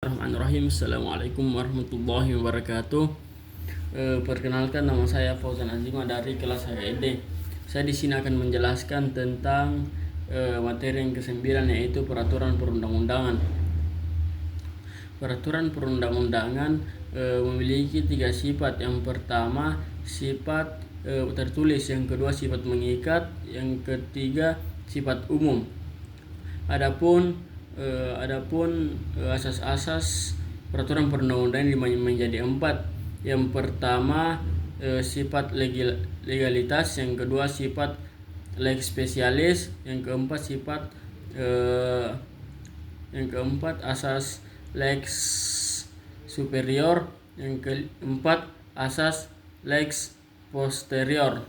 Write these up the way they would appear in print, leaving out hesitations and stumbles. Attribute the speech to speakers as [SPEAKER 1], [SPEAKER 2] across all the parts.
[SPEAKER 1] Bismillahirrahmanirrahim. Assalamualaikum warahmatullahi wabarakatuh. Perkenalkan, nama saya Fauzan Azima dari kelas HID. Saya di sini akan menjelaskan tentang materi yang ke-9, yaitu peraturan perundang-undangan. Peraturan perundang-undangan memiliki 3 sifat. Yang pertama sifat tertulis, yang kedua sifat mengikat, yang ketiga sifat umum. Adapun asas-asas peraturan perundang-undangan menjadi 4. Yang pertama sifat legalitas, yang kedua sifat lex specialis, yang keempat asas lex superior, yang keempat asas lex posterior.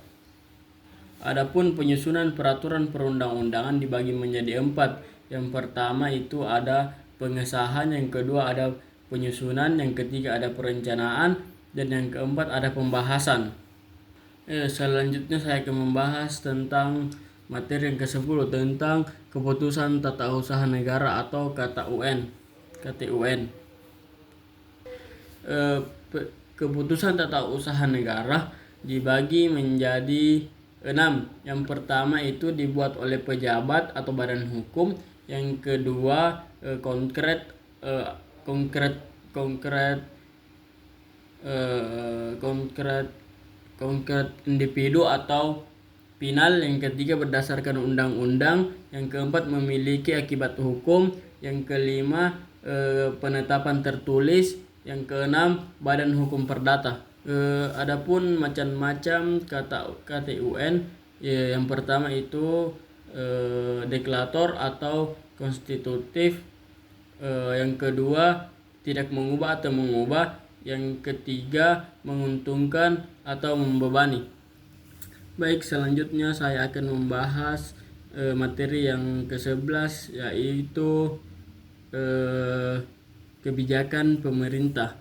[SPEAKER 1] Adapun penyusunan peraturan perundang-undangan dibagi menjadi 4. Yang pertama itu ada pengesahan, yang kedua ada penyusunan, yang ketiga ada perencanaan, dan yang keempat ada pembahasan. Selanjutnya saya akan membahas tentang materi yang ke-10 tentang keputusan tata usaha negara atau KTUN. Keputusan tata usaha negara dibagi menjadi 6. Yang pertama itu dibuat oleh pejabat atau badan hukum. Yang kedua konkret individu atau final. Yang ketiga berdasarkan undang-undang. Yang keempat memiliki akibat hukum. Yang kelima penetapan tertulis. Yang keenam badan hukum perdata. Adapun macam-macam KTUN, yang pertama itu deklarator atau konstitutif, yang kedua tidak mengubah atau mengubah, yang ketiga menguntungkan atau membebani. Baik, selanjutnya saya akan membahas materi yang ke-11, yaitu kebijakan pemerintah.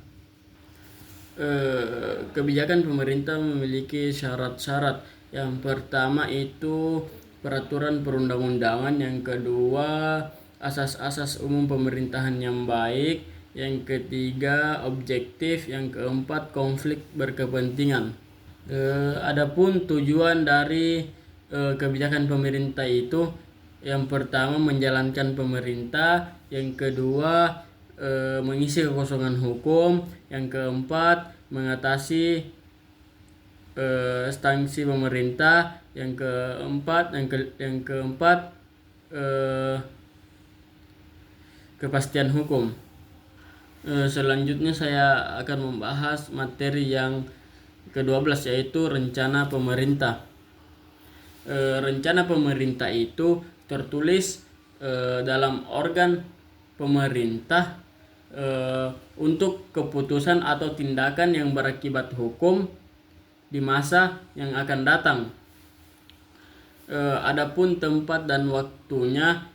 [SPEAKER 1] Kebijakan pemerintah memiliki syarat-syarat. Yang pertama itu peraturan perundang-undangan, yang kedua asas-asas umum pemerintahan yang baik, yang ketiga objektif, yang keempat konflik berkepentingan. Adapun tujuan dari kebijakan pemerintah itu, yang pertama menjalankan pemerintah, yang kedua mengisi kekosongan hukum, yang keempat mengatasi sanksi pemerintah, yang keempat kepastian hukum. Selanjutnya saya akan membahas materi yang ke-12, yaitu rencana pemerintah. Rencana pemerintah itu tertulis dalam organ pemerintah untuk keputusan atau tindakan yang berakibat hukum di masa yang akan datang. Adapun tempat dan waktunya,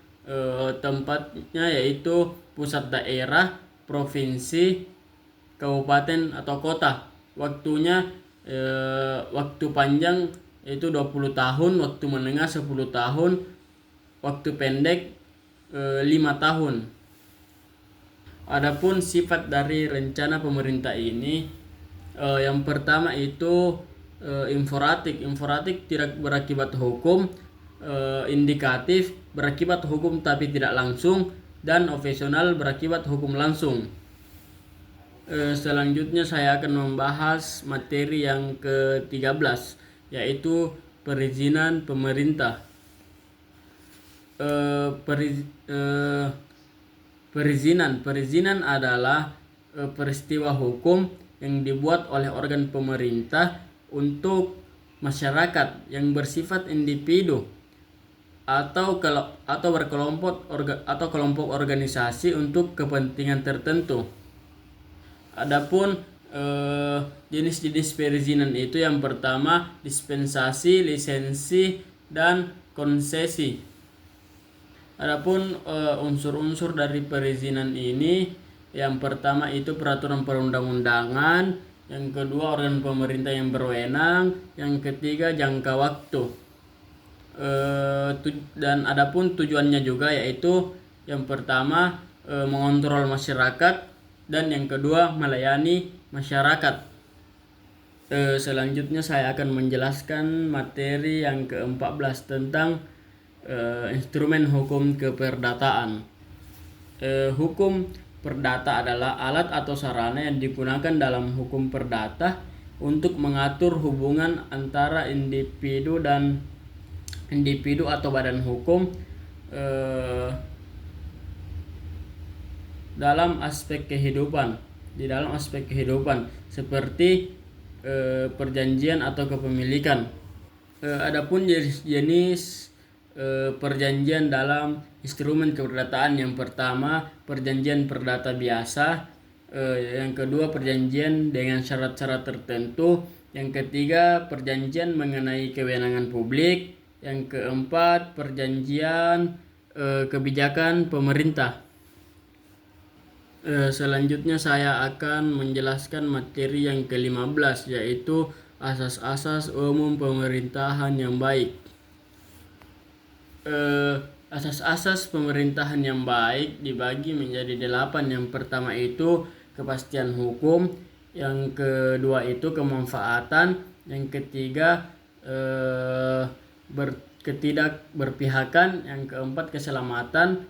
[SPEAKER 1] tempatnya yaitu pusat daerah, provinsi, kabupaten atau kota. Waktunya waktu panjang yaitu 20 tahun, waktu menengah 10 tahun, waktu pendek 5 tahun. Adapun sifat dari rencana pemerintah ini, yang pertama itu informatif. Informatif tidak berakibat hukum, indikatif berakibat hukum tapi tidak langsung, dan operasional berakibat hukum langsung. Selanjutnya saya akan membahas materi yang ke-13, yaitu perizinan pemerintah. Perizinan adalah peristiwa hukum yang dibuat oleh organ pemerintah untuk masyarakat yang bersifat individu atau kelompok organisasi untuk kepentingan tertentu. Adapun jenis-jenis perizinan itu, yang pertama dispensasi, lisensi, dan konsesi. Adapun unsur-unsur dari perizinan ini, yang pertama itu peraturan perundang-undangan, yang kedua organ pemerintah yang berwenang, yang ketiga jangka waktu. Dan adapun tujuannya juga, yaitu yang pertama mengontrol masyarakat, dan yang kedua melayani masyarakat. Selanjutnya saya akan menjelaskan materi yang ke-14 tentang instrumen hukum keperdataan. Hukum perdata adalah alat atau sarana yang digunakan dalam hukum perdata untuk mengatur hubungan antara individu atau badan hukum dalam aspek kehidupan, seperti perjanjian atau kepemilikan. Adapun jenis perjanjian dalam instrumen keperdataan, yang pertama perjanjian perdata biasa, yang kedua perjanjian dengan syarat-syarat tertentu, yang ketiga perjanjian mengenai kewenangan publik, yang keempat perjanjian kebijakan pemerintah. Selanjutnya saya akan menjelaskan materi yang ke-15, yaitu asas-asas umum pemerintahan yang baik. Asas-asas pemerintahan yang baik dibagi menjadi 8. Yang pertama itu kepastian hukum, yang kedua itu kemanfaatan, yang ketiga ketidakberpihakan, yang keempat keselamatan,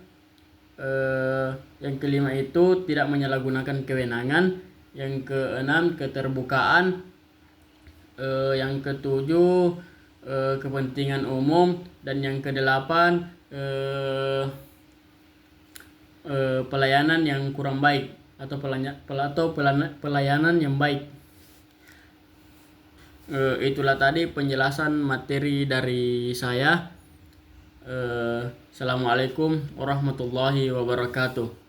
[SPEAKER 1] yang kelima itu tidak menyalahgunakan kewenangan, yang keenam keterbukaan, yang ketujuh kepentingan umum, dan yang kedelapan pelayanan yang kurang baik atau pelayanan yang baik. Itulah tadi penjelasan materi dari saya. Assalamualaikum warahmatullahi wabarakatuh.